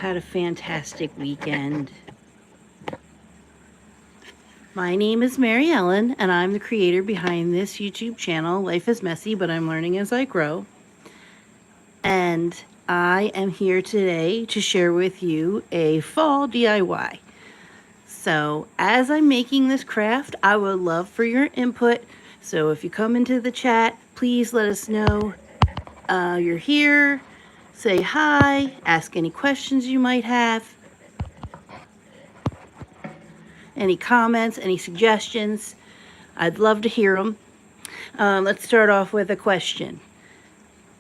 had a fantastic weekend. My name is Mary Ellen, and I'm the creator behind this YouTube channel, Life is Messy, but I'm learning as I grow. And I am here today to share with you a fall DIY. So as I'm making this craft, I would love for your input. So if you come into the chat, please let us know you're here. Say hi, ask any questions you might have. Any comments, any suggestions, I'd love to hear them. Let's start off with a question.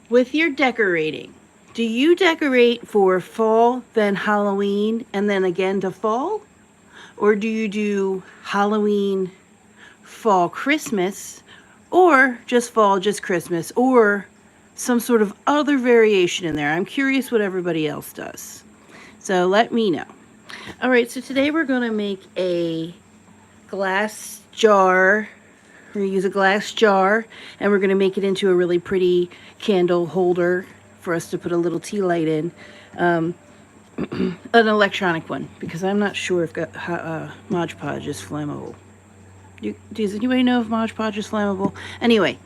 With your decorating, do you decorate for fall, then Halloween, and then again to fall? Or do you do Halloween, fall, Christmas, or just fall, just Christmas, or some sort of other variation in there? I'm curious what everybody else does. So let me know. All right, so today we're going to make a glass jar. We're going to use a glass jar, and we're going to make it into a really pretty candle holder for us to put a little tea light in. An electronic one, because I'm not sure if Mod Podge is flammable. Does anybody know if Mod Podge is flammable? Anyway,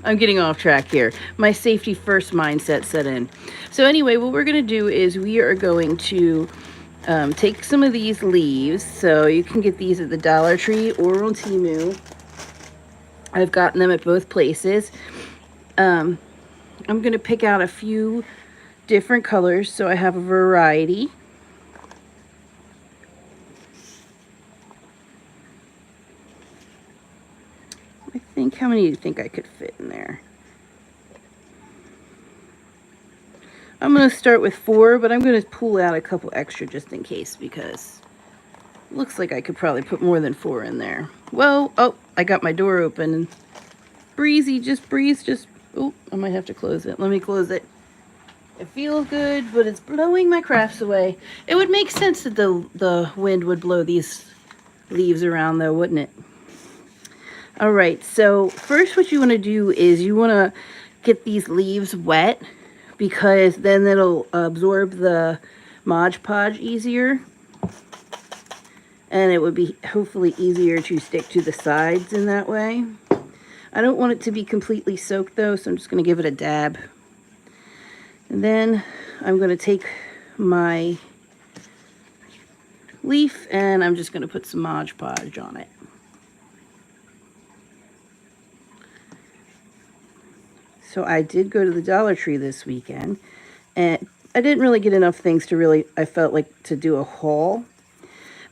I'm getting off track here. My safety first mindset set in. So anyway, what we're going to do is we are going to take some of these leaves. So you can get these at the Dollar Tree or on Temu. I've gotten them at both places. I'm going to pick out a few different colors so I have a variety. How many do you think I could fit in there? I'm going to start with 4, but I'm going to pull out a couple extra just in case, because it looks like I could probably put more than 4 in there. Well, oh, I got my door open. And oh, I might have to close it. Let me close it. It feels good, but it's blowing my crafts away. It would make sense that the wind would blow these leaves around, though, wouldn't it? All right, so first what you want to do is you want to get these leaves wet, because then it'll absorb the Mod Podge easier, and it would be hopefully easier to stick to the sides in that way. I don't want it to be completely soaked though, so I'm just going to give it a dab. And then I'm going to take my leaf and I'm just going to put some Mod Podge on it. So I did go to the Dollar Tree this weekend, and I didn't really get enough things to I felt like to do a haul.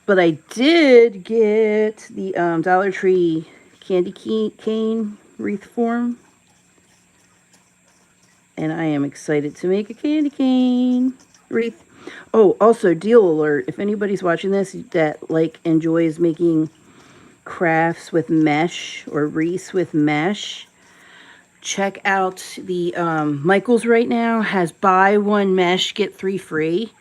But I did get the Dollar Tree candy cane wreath form. And I am excited to make a candy cane wreath. Oh, also, deal alert. If anybody's watching this that enjoys making crafts with mesh or wreaths with mesh, check out the Michael's right now has buy 1 mesh, get 3 free.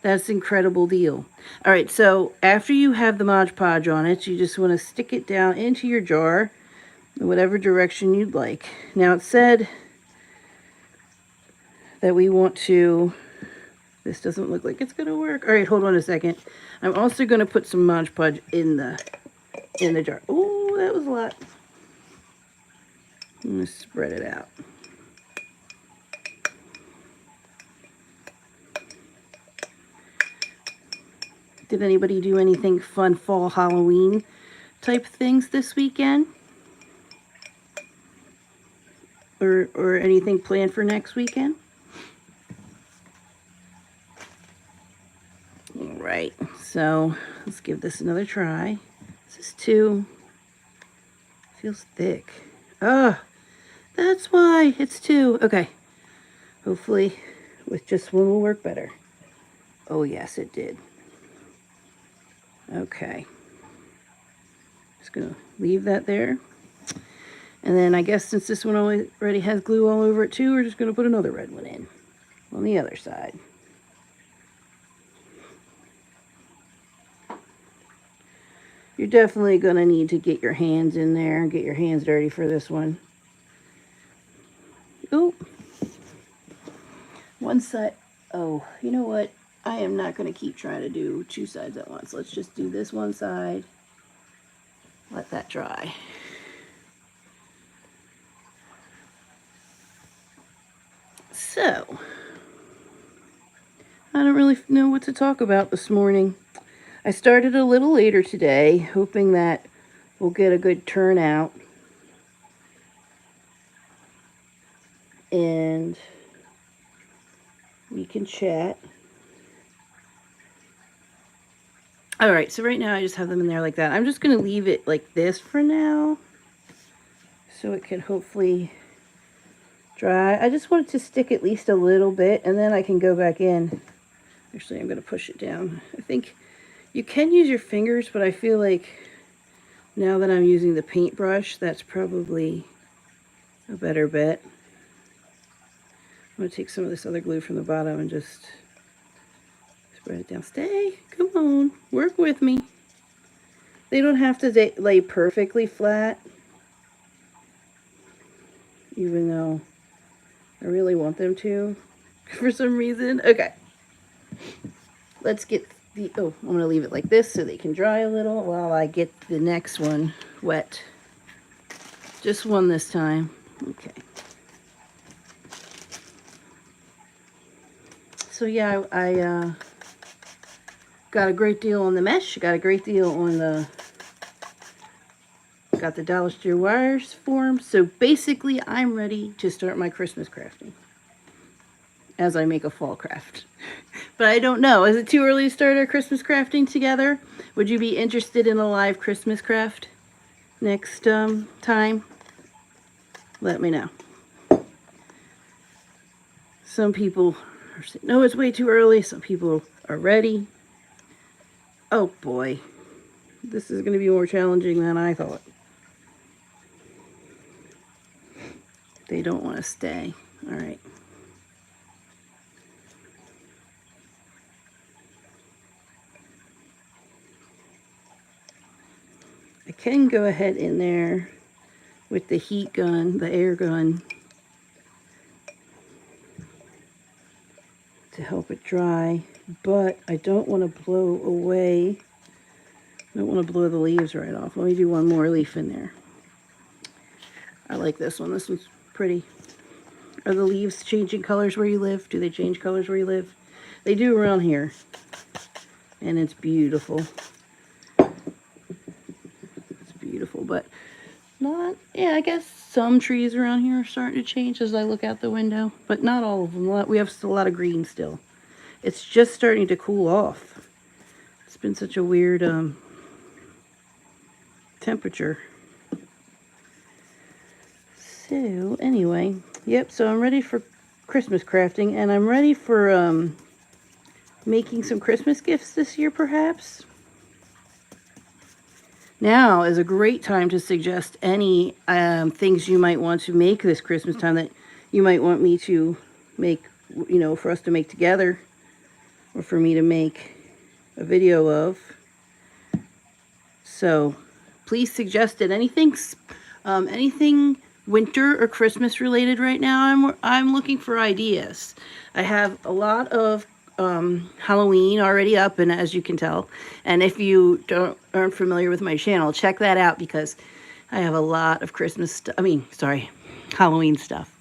That's an incredible deal. All right, so after you have the Mod Podge on it, you just want to stick it down into your jar in whatever direction you'd like. Now it said that we want to, this doesn't look like it's going to work. All right, hold on a second. I'm also going to put some Mod Podge in the jar. Oh, that was a lot. I'm going to spread it out. Did anybody do anything fun fall Halloween type things this weekend? Or anything planned for next weekend? All right, so let's give this another try. This is 2. Feels thick. Ah, that's why it's 2. Okay. Hopefully with just 1 will work better. Oh, yes, it did. Okay. Just going to leave that there. And then I guess since this one already has glue all over it too, we're just going to put another red one in on the other side. You're definitely going to need to get your hands in there and get your hands dirty for this one. Ooh. One side. Oh, you know what? I am not going to keep trying to do two sides at once. Let's just do this one side. Let that dry. So, I don't really know what to talk about this morning. I started a little later today, hoping that we'll get a good turnout. And we can chat. All right, so right now I just have them in there like that. I'm just going to leave it like this for now, so it can hopefully dry. I just want it to stick at least a little bit, and then I can go back in. Actually, I'm going to push it down. I think you can use your fingers, but I feel like now that I'm using the paintbrush, that's probably a better bet. I'm going to take some of this other glue from the bottom and just spread it down. Stay. Come on. Work with me. They don't have to lay perfectly flat, even though I really want them to for some reason. Okay. Let's get the, oh, I'm going to leave it like this so they can dry a little while I get the next one wet. Just one this time. Okay. So yeah, I got a great deal on the mesh. Got a great deal on the, got the Dollar Store wires formed. So basically I'm ready to start my Christmas crafting as I make a fall craft. But I don't know. Is it too early to start our Christmas crafting together? Would you be interested in a live Christmas craft next time? Let me know. Some people are saying, no, it's way too early. Some people are ready. Oh boy. This is going to be more challenging than I thought. They don't want to stay. All right. I can go ahead in there with the heat gun, the air gun, to help it dry, but I don't want to blow away. I don't want to blow the leaves right off. Let me do one more leaf in there. I like this one. This one's pretty. Are the leaves changing colors where you live? Do they change colors where you live? They do around here. And it's beautiful. It's beautiful, but not, yeah, I guess some trees around here are starting to change as I look out the window, but not all of them. We have a lot of green still. It's just starting to cool off. It's been such a weird temperature. So anyway, yep, so I'm ready for Christmas crafting, and I'm ready for making some Christmas gifts this year, perhaps. Now is a great time to suggest any things you might want to make this Christmas time that you might want me to make, you know, for us to make together, or for me to make a video of. So please suggest it. Anything winter or Christmas related right now. I'm looking for ideas. I have a lot of Halloween already up, and as you can tell, and if you aren't familiar with my channel, check that out, because I have a lot of Halloween stuff,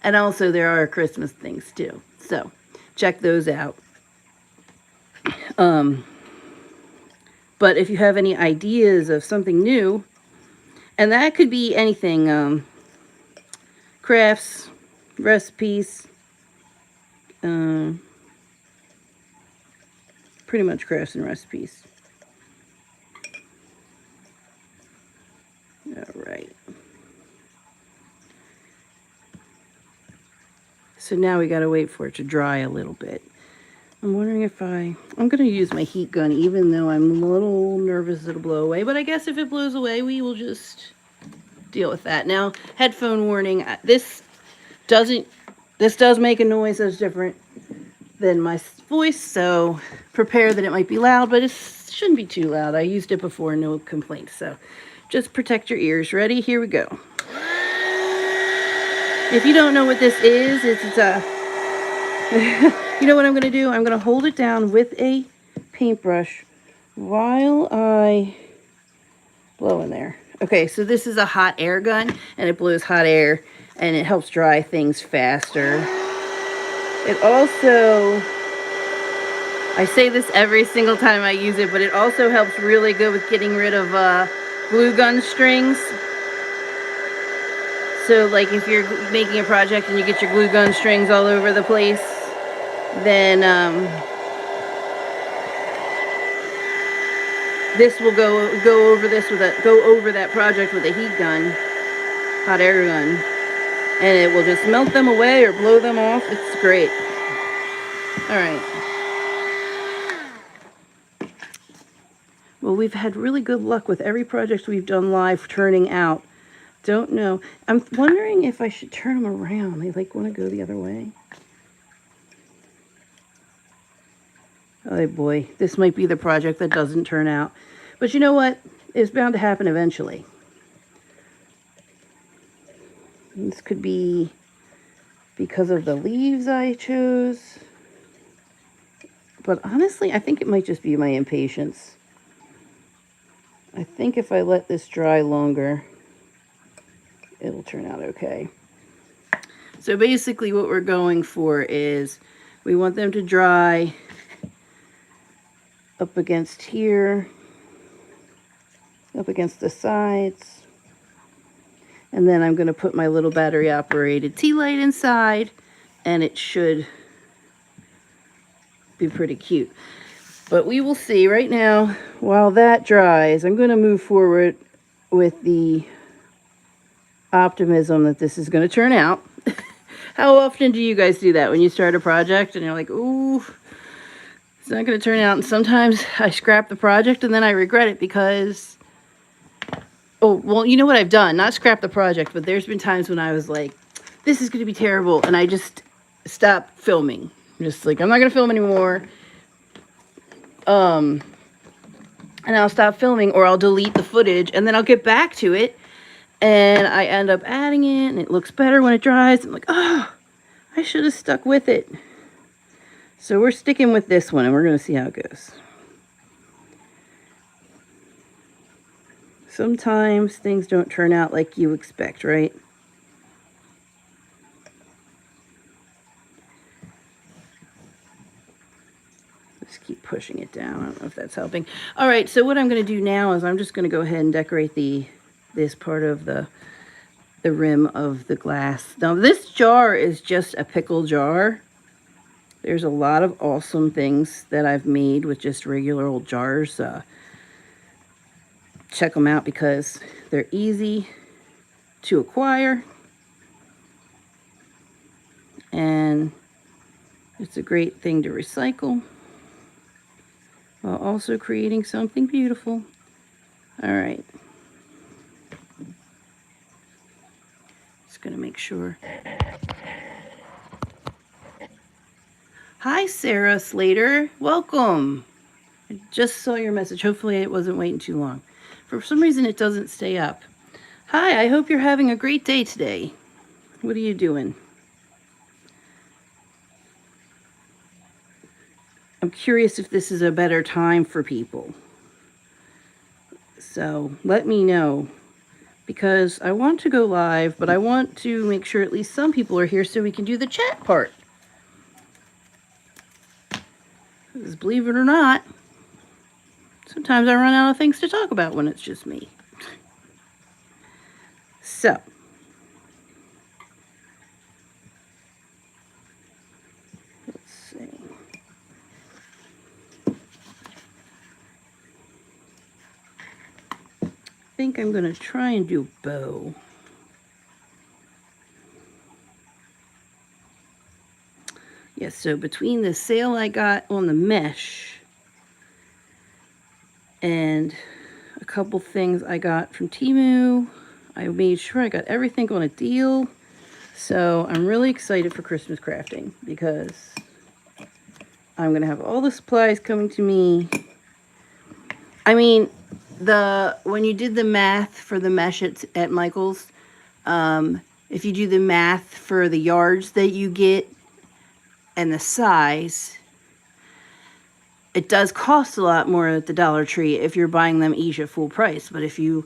and also there are Christmas things too, so check those out. But if you have any ideas of something new, and that could be anything, crafts, recipes, pretty much crafts and recipes. All right. So now we gotta wait for it to dry a little bit. I'm wondering if I'm gonna use my heat gun, even though I'm a little nervous it'll blow away, but I guess if it blows away, we will just deal with that. Now, headphone warning, this does make a noise that's different than my voice, so prepare that it might be loud, but it shouldn't be too loud. I used it before, no complaints, so just protect your ears. Ready? Here we go. If you don't know what this is, it's You know what I'm going to do? I'm going to hold it down with a paintbrush while I blow in there. Okay, so this is a hot air gun, and it blows hot air, and it helps dry things faster. It also, I say this every single time I use it, but it also helps really good with getting rid of glue gun strings. So like if you're making a project and you get your glue gun strings all over the place, then this will go over that project with a heat gun, hot air gun, and it will just melt them away or blow them off. It's great. All right. Well, we've had really good luck with every project we've done live turning out. Don't know. I'm wondering if I should turn them around. They like want to go the other way. Oh boy, this might be the project that doesn't turn out. But you know what? It's bound to happen eventually. This could be because of the leaves I chose. But honestly, I think it might just be my impatience. I think if I let this dry longer, it'll turn out okay. So basically what we're going for is we want them to dry up against here, up against the sides. And then I'm going to put my little battery operated tea light inside, and it should be pretty cute. But we will see. Right now, while that dries, I'm going to move forward with the optimism that this is going to turn out. How often do you guys do that when you start a project and you're like, ooh, it's not going to turn out? And sometimes I scrap the project and then I regret it because, oh, well, you know what I've done? Not scrap the project, but there's been times when I was like, this is going to be terrible. And I just stopped filming. Just like, I'm not going to film anymore. And I'll stop filming, or I'll delete the footage, and then I'll get back to it, and I end up adding it, and it looks better when it dries. I'm like, oh, I should have stuck with it. So we're sticking with this one, and we're going to see how it goes. Sometimes things don't turn out like you expect, right? Just keep pushing it down. I don't know if that's helping. All right, so what I'm going to do now is I'm just going to go ahead and decorate this part of the rim of the glass. Now, this jar is just a pickle jar. There's a lot of awesome things that I've made with just regular old jars. Check them out because they're easy to acquire. And it's a great thing to recycle while also creating something beautiful. All right. Just gonna make sure. Hi, Sarah Slater. Welcome. I just saw your message. Hopefully it wasn't waiting too long. For some reason it doesn't stay up. Hi, I hope you're having a great day today. What are you doing? I'm curious if this is a better time for people. So let me know, because I want to go live, but I want to make sure at least some people are here so we can do the chat part. Because believe it or not, sometimes I run out of things to talk about when it's just me. So, let's see. I think I'm going to try and do a bow. Yes, so between the sale I got on the mesh and a couple things I got from Temu, I made sure I got everything on a deal. So I'm really excited for Christmas crafting because I'm going to have all the supplies coming to me. I mean, when you did the math for the mesh at Michael's, if you do the math for the yards that you get, and the size, it does cost a lot more at the Dollar Tree if you're buying them each at full price. But if you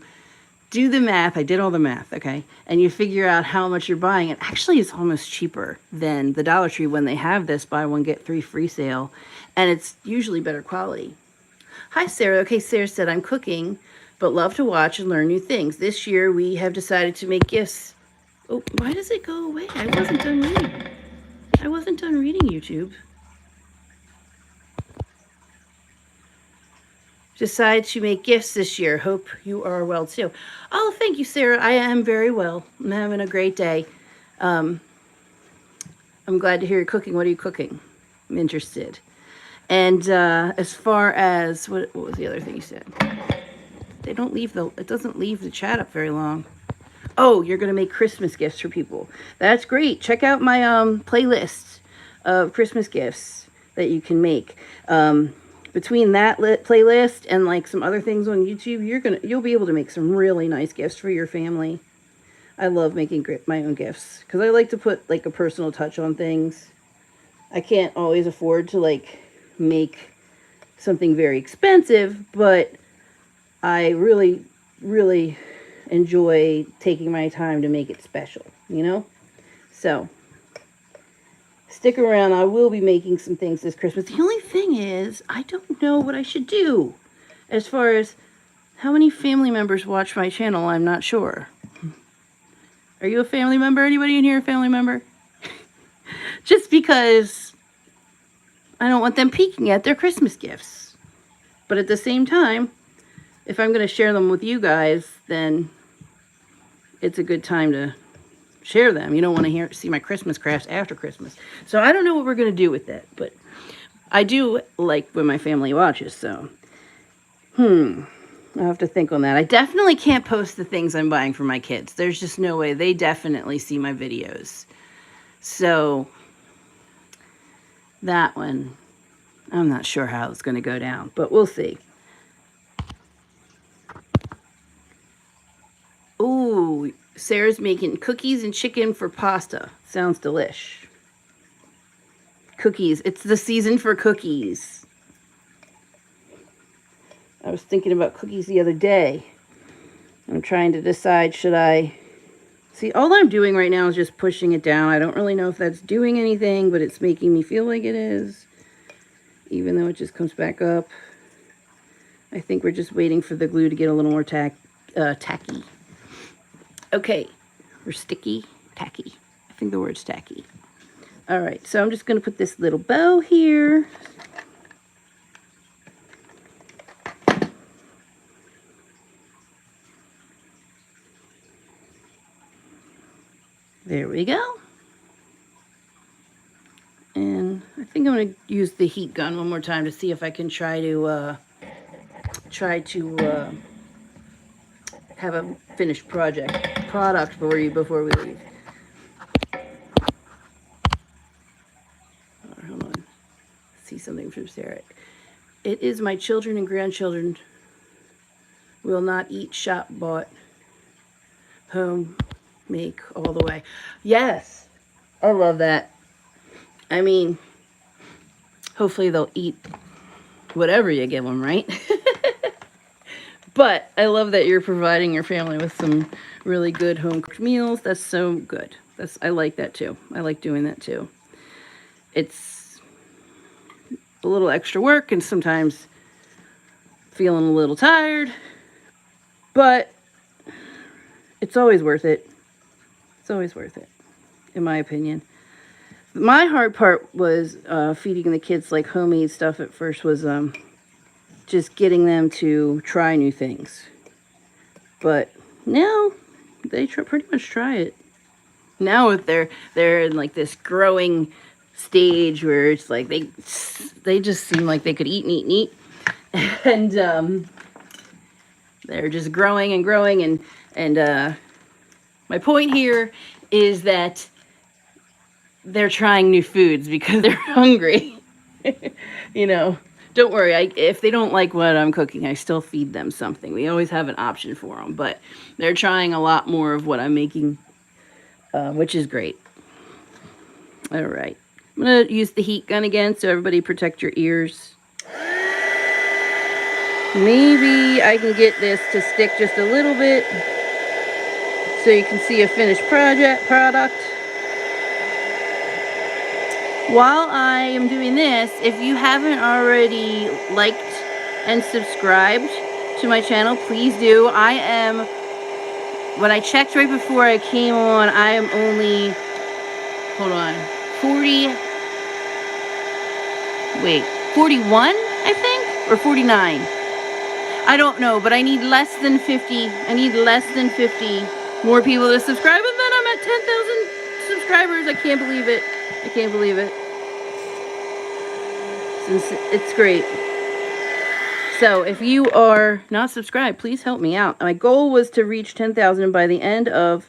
do the math, I did all the math, okay, and you figure out how much you're buying, it actually is almost cheaper than the Dollar Tree when they have this buy one get three free sale, and it's usually better quality. Hi Sarah. Okay, Sarah said, I'm cooking but love to watch and learn new things. This year we have decided to make gifts. Oh, why does it go away? I wasn't done reading. I wasn't done reading, YouTube. Decided to make gifts this year. Hope you are well too. Oh, thank you, Sarah. I am very well. I'm having a great day. I'm glad to hear you're cooking. What are you cooking? I'm interested. And as far as what was the other thing you said? It doesn't leave the chat up very long. Oh, you're gonna make Christmas gifts for people. That's great. Check out my playlist of Christmas gifts that you can make. Between that playlist and like some other things on YouTube, you'll be able to make some really nice gifts for your family. I love making my own gifts because I like to put like a personal touch on things. I can't always afford to like make something very expensive, but I really, really enjoy taking my time to make it special, you know? So stick around. I will be making some things this Christmas. The only thing is, I don't know what I should do. As far as how many family members watch my channel, I'm not sure. Are you a family member? Anybody in here a family member? Just because I don't want them peeking at their Christmas gifts. But at the same time, if I'm going to share them with you guys, then it's a good time to share them. You don't want to see my Christmas crafts after Christmas. So I don't know what we're going to do with that, but I do like when my family watches, so I'll have to think on that. I definitely can't post the things I'm buying for my kids. There's just no way. They definitely see my videos. So that one, I'm not sure how it's going to go down, but we'll see. Ooh, Sarah's making cookies and chicken for pasta. Sounds delish. Cookies. It's the season for cookies. I was thinking about cookies the other day. I'm trying to decide, should I... See, all I'm doing right now is just pushing it down. I don't really know if that's doing anything, but it's making me feel like it is. Even though it just comes back up. I think we're just waiting for the glue to get a little more tacky. Okay, or sticky, tacky. I think the word's tacky. All right, so I'm just going to put this little bow here. There we go. And I think I'm going to use the heat gun one more time to see if I can try to have a finished product for you before we leave. Hold on. See something from Sarah. It is my children and grandchildren will not eat shop bought, home make all the way. Yes, I love that. I mean, hopefully they'll eat whatever you give them, right? But I love that you're providing your family with some really good home-cooked meals. That's so good. I like that too. I like doing that too. It's a little extra work and sometimes feeling a little tired, but it's always worth it. It's always worth it, in my opinion. My hard part was feeding the kids like homemade stuff at first was just getting them to try new things. But now they pretty much try it. Now they're in like this growing stage where it's like they just seem like they could eat and eat and eat. And they're just growing and growing and my point here is that they're trying new foods because they're hungry. You know, don't worry. If they don't like what I'm cooking, I still feed them something. We always have an option for them, but they're trying a lot more of what I'm making, which is great. All right. I'm going to use the heat gun again, so everybody protect your ears. Maybe I can get this to stick just a little bit so you can see a finished product. While I am doing this, if you haven't already liked and subscribed to my channel, please do. When I checked right before I came on, I am only, 41, I think, or 49. I don't know, but I need less than 50. I need less than 50 more people to subscribe, and then I'm at 10,000 subscribers. I can't believe it. I can't believe it. It's great. So if you are not subscribed, please help me out. My goal was to reach 10,000 by the end of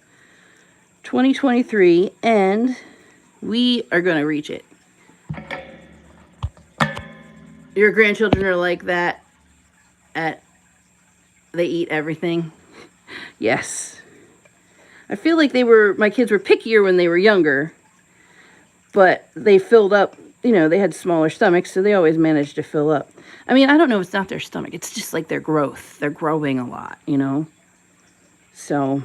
2023, and we are going to reach it. Your grandchildren are like that. They eat everything. Yes. I feel like my kids were pickier when they were younger, but they filled up, they had smaller stomachs, so they always managed to fill up. I mean, I don't know, it's not their stomach, it's just like their growth. They're growing a lot, So,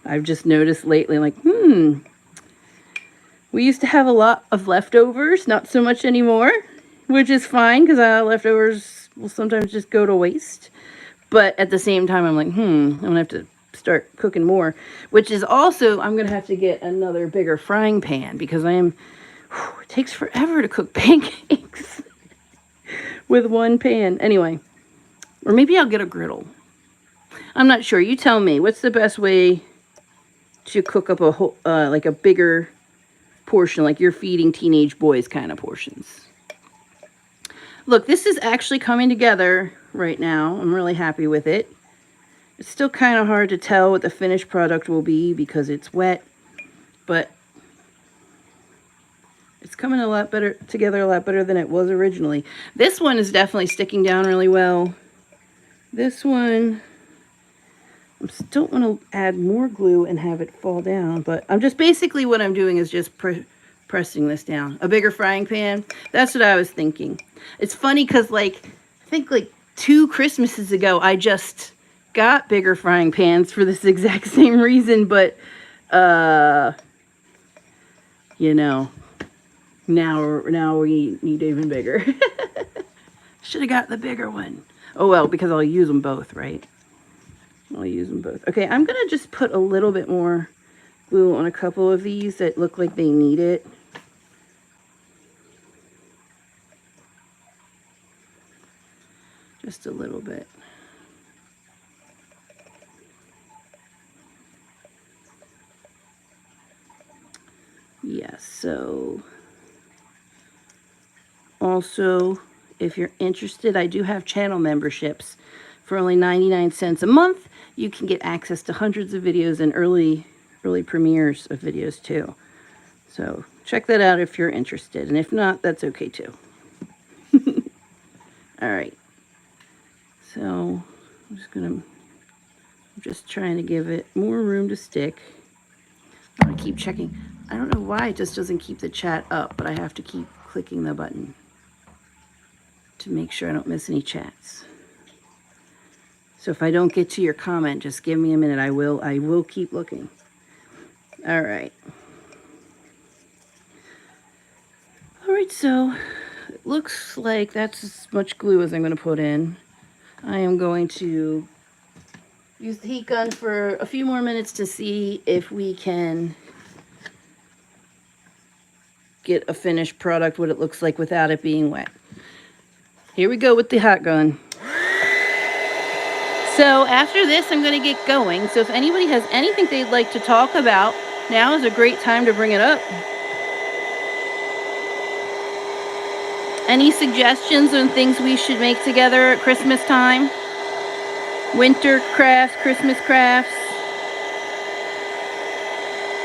I've just noticed lately, like, we used to have a lot of leftovers, not so much anymore, which is fine, because leftovers will sometimes just go to waste. But at the same time, I'm like, I'm going to have to start cooking more, which is also, I'm going to have to get another bigger frying pan, because it takes forever to cook pancakes with one pan. Anyway, or maybe I'll get a griddle. I'm not sure. You tell me. What's the best way to cook up a whole, like a bigger portion, like you're feeding teenage boys kind of portions? Look, this is actually coming together right now. I'm really happy with it. It's still kind of hard to tell what the finished product will be because it's wet, but it's coming together a lot better than it was originally. This one is definitely sticking down really well. This one, I still want to add more glue and have it fall down, but I'm just basically what I'm doing is just pressing this down. A bigger frying pan. That's what I was thinking. It's funny because I think 2 Christmases ago, I just got bigger frying pans for this exact same reason, but now we need even bigger. Should have got the bigger one. Oh well, because I'll use them both, right? I'll use them both. Okay, I'm gonna just put a little bit more glue on a couple of these that look like they need it. Just a little bit. Yes, so also, if you're interested, I do have channel memberships. For only 99 cents a month, you can get access to hundreds of videos and early premieres of videos too. So check that out if you're interested, and if not, that's okay too. All right. So I'm just trying to give it more room to stick. I'm gonna keep checking. I don't know why it just doesn't keep the chat up, but I have to keep clicking the button to make sure I don't miss any chats. So if I don't get to your comment, just give me a minute. I will keep looking. All right. All right, so it looks like that's as much glue as I'm going to put in. I am going to use the heat gun for a few more minutes to see if we can get a finished product, what it looks like without it being wet. Here we go with the hot gun. So after this, I'm going to get going. So if anybody has anything they'd like to talk about, now is a great time to bring it up. Any suggestions on things we should make together at Christmas time? Winter crafts, Christmas crafts,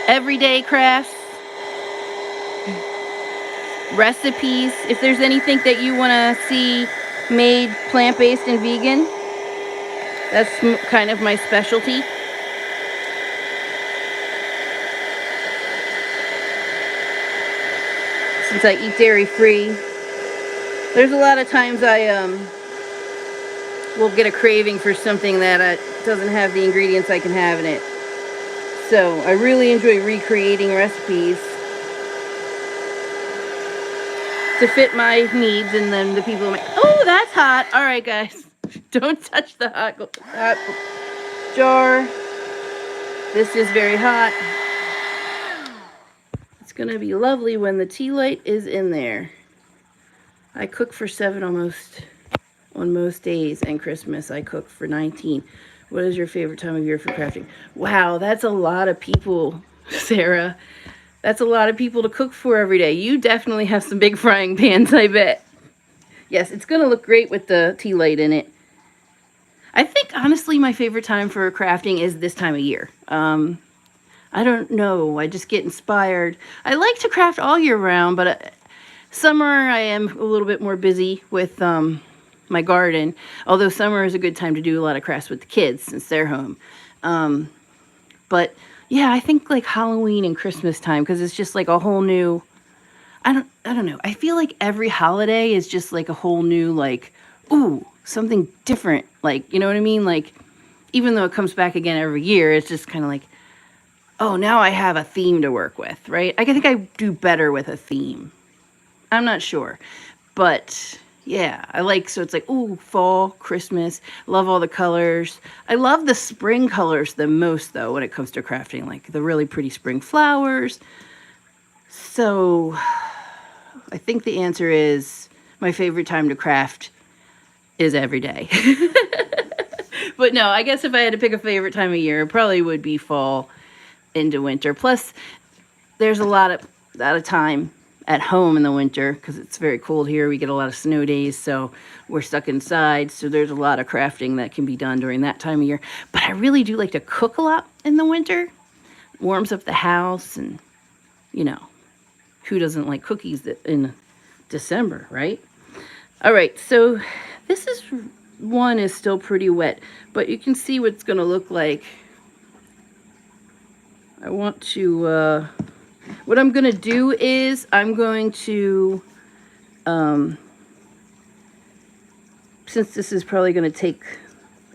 everyday crafts, recipes. If there's anything that you want to see made plant-based and vegan, that's kind of my specialty. since I eat dairy free. There's a lot of times I will get a craving for something that doesn't have the ingredients I can have in it. So I really enjoy recreating recipes to fit my needs, and then the people make. Oh, that's hot. All right, guys, don't touch the hot jar. This is very hot. It's gonna be lovely when the tea light is in there. I cook for 7 almost on most days, and Christmas I cook for 19. What is your favorite time of year for crafting? Wow, that's a lot of people, Sarah. That's a lot of people to cook for every day. You definitely have some big frying pans, I bet. Yes, it's going to look great with the tea light in it. I think, honestly, my favorite time for crafting is this time of year. I don't know. I just get inspired. I like to craft all year round, but summer I am a little bit more busy with my garden. Although summer is a good time to do a lot of crafts with the kids since they're home. But yeah, I think like Halloween and Christmas time, because it's just like a whole new, I don't know. I feel like every holiday is just like a whole new, like, ooh, something different. Like, you know what I mean? Like, even though it comes back again every year, it's just kind of like, oh, now I have a theme to work with, right? I think I do better with a theme. I'm not sure. But yeah, I like, so it's like, ooh, fall, Christmas, love all the colors. I love the spring colors the most, though, when it comes to crafting, like the really pretty spring flowers. So I think the answer is my favorite time to craft is every day. But no, I guess if I had to pick a favorite time of year, it probably would be fall into winter. Plus, there's a lot of time at home in the winter because it's very cold here. We get a lot of snow days, so we're stuck inside. So there's a lot of crafting that can be done during that time of year. But I really do like to cook a lot in the winter. It warms up the house, and you know, who doesn't like cookies in December, right? All right, so this one is still pretty wet, but you can see what it's going to look like. I want to, what I'm going to do is I'm going to, since this is probably going to take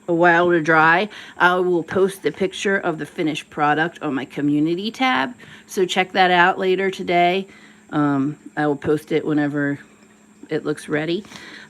a while to dry, I will post the picture of the finished product on my community tab. So check that out later today. I will post it whenever it looks ready.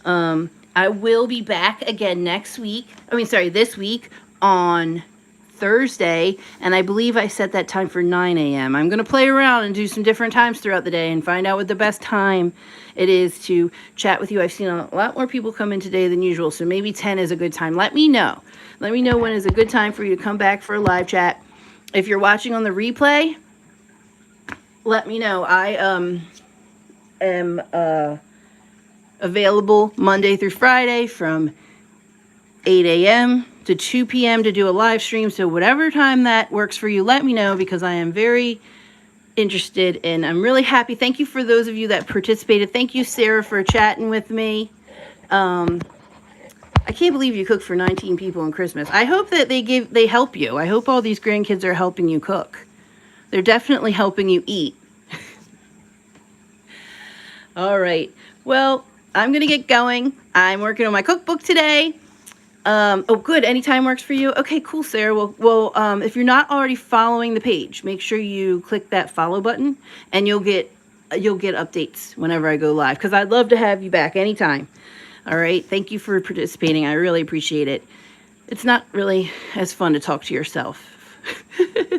I will be back again this week on Thursday, and I believe I set that time for 9 a.m. I'm going to play around and do some different times throughout the day and find out what the best time it is to chat with you. I've seen a lot more people come in today than usual, so maybe 10 is a good time. Let me know. Let me know when is a good time for you to come back for a live chat. If you're watching on the replay, let me know. I am available Monday through Friday from 8 a.m. to 2 p.m. to do a live stream. So whatever time that works for you, let me know, because I am very interested and I'm really happy. Thank you for those of you that participated. Thank you, Sarah, for chatting with me. I can't believe you cooked for 19 people on Christmas. I hope that they help you. I hope all these grandkids are helping you cook. They're definitely helping you eat. All right. Well, I'm going to get going. I'm working on my cookbook today. Oh, good. Anytime works for you? Okay, cool, Sarah. Well, if you're not already following the page, make sure you click that follow button, and you'll get updates whenever I go live, because I'd love to have you back anytime. All right. Thank you for participating. I really appreciate it. It's not really as fun to talk to yourself.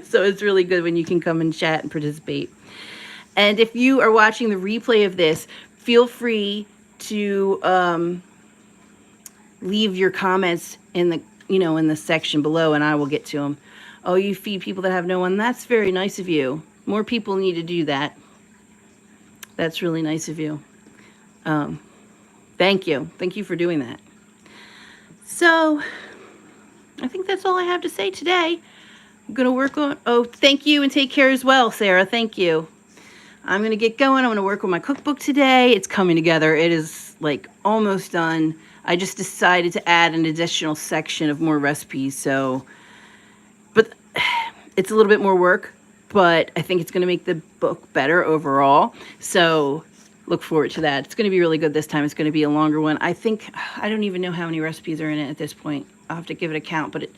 So it's really good when you can come and chat and participate. And if you are watching the replay of this, feel free to leave your comments in the section below, and I will get to them. Oh, you feed people that have no one. That's very nice of you. More people need to do that. That's really nice of you. Thank you. Thank you for doing that. So I think that's all I have to say today. I'm going to work on, thank you, and take care as well, Sarah. Thank you. I'm going to get going. I'm going to work on my cookbook today. It's coming together. It is like almost done. I just decided to add an additional section of more recipes. But it's a little bit more work, but I think it's going to make the book better overall. So look forward to that. It's going to be really good this time. It's going to be a longer one. I think, I don't even know how many recipes are in it at this point. I'll have to give it a count, but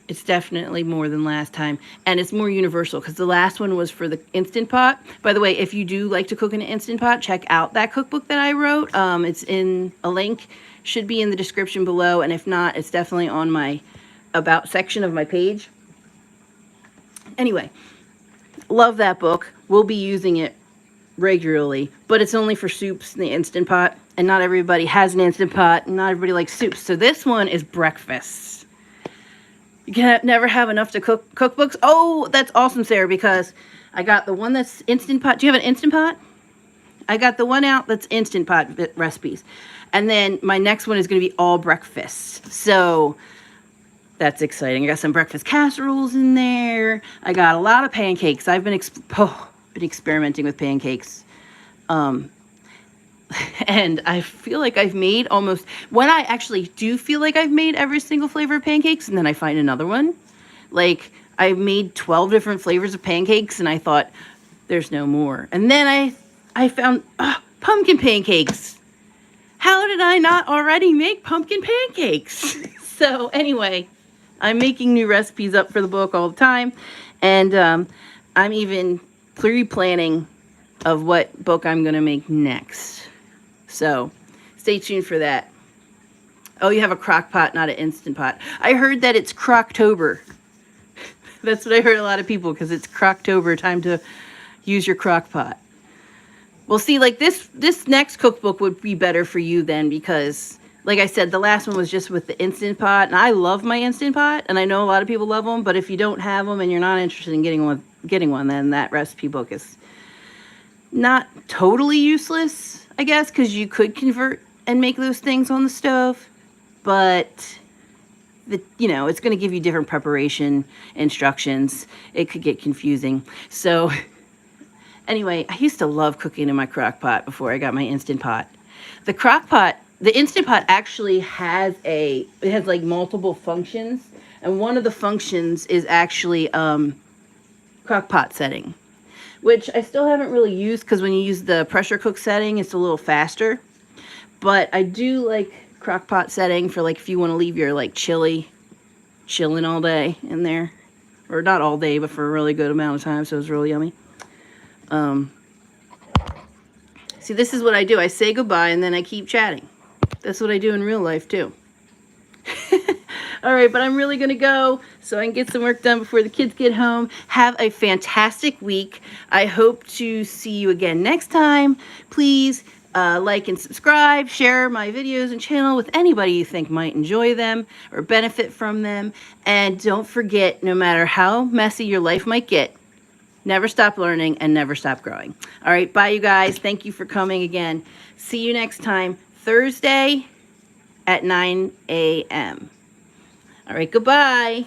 it's definitely more than last time. And it's more universal because the last one was for the Instant Pot. By the way, if you do like to cook in an Instant Pot, check out that cookbook that I wrote. It's in a link, should be in the description below. And if not, it's definitely on my About section of my page. Anyway, love that book. We'll be using it regularly, but it's only for soups in the Instant Pot. And not everybody has an Instant Pot, and not everybody likes soups. So this one is breakfast. You can never have enough to cook cookbooks. Oh, that's awesome, Sarah, because I got the one that's Instant Pot. Do you have an Instant Pot? I got the one out that's Instant Pot recipes. And then my next one is going to be all breakfast. So that's exciting. I got some breakfast casseroles in there. I got a lot of pancakes. I've been experimenting with pancakes. And I feel like I've made almost, when I actually do feel like I've made every single flavor of pancakes, and then I find another one. Like, I've made 12 different flavors of pancakes, and I thought, there's no more. And then I found pumpkin pancakes. How did I not already make pumpkin pancakes? So anyway, I'm making new recipes up for the book all the time. And I'm even pre-planning of what book I'm going to make next. So stay tuned for that. Oh, you have a crock pot, not an Instant Pot. I heard that it's Crocktober. That's what I heard a lot of people, because it's Crocktober, time to use your crock pot. Well, see, like this next cookbook would be better for you then, because like I said, the last one was just with the Instant Pot, and I love my Instant Pot, and I know a lot of people love them, but if you don't have them and you're not interested in getting one, then that recipe book is not totally useless, I guess, because you could convert and make those things on the stove, but it's going to give you different preparation instructions. It could get confusing. So anyway, I used to love cooking in my crock pot before I got my Instant Pot. The Instant Pot actually has like multiple functions, and one of the functions is actually crock pot setting, which I still haven't really used, because when you use the pressure cook setting, it's a little faster. But I do like crock pot setting for, like, if you want to leave your, like, chilling all day in there. Or not all day, but for a really good amount of time, so it's really yummy. See, this is what I do. I say goodbye, and then I keep chatting. That's what I do in real life, too. All right, but I'm really going to go so I can get some work done before the kids get home. Have a fantastic week. I hope to see you again next time. Please like and subscribe. Share my videos and channel with anybody you think might enjoy them or benefit from them. And don't forget, no matter how messy your life might get, never stop learning and never stop growing. All right, bye, you guys. Thank you for coming again. See you next time, Thursday at 9 a.m. All right, goodbye.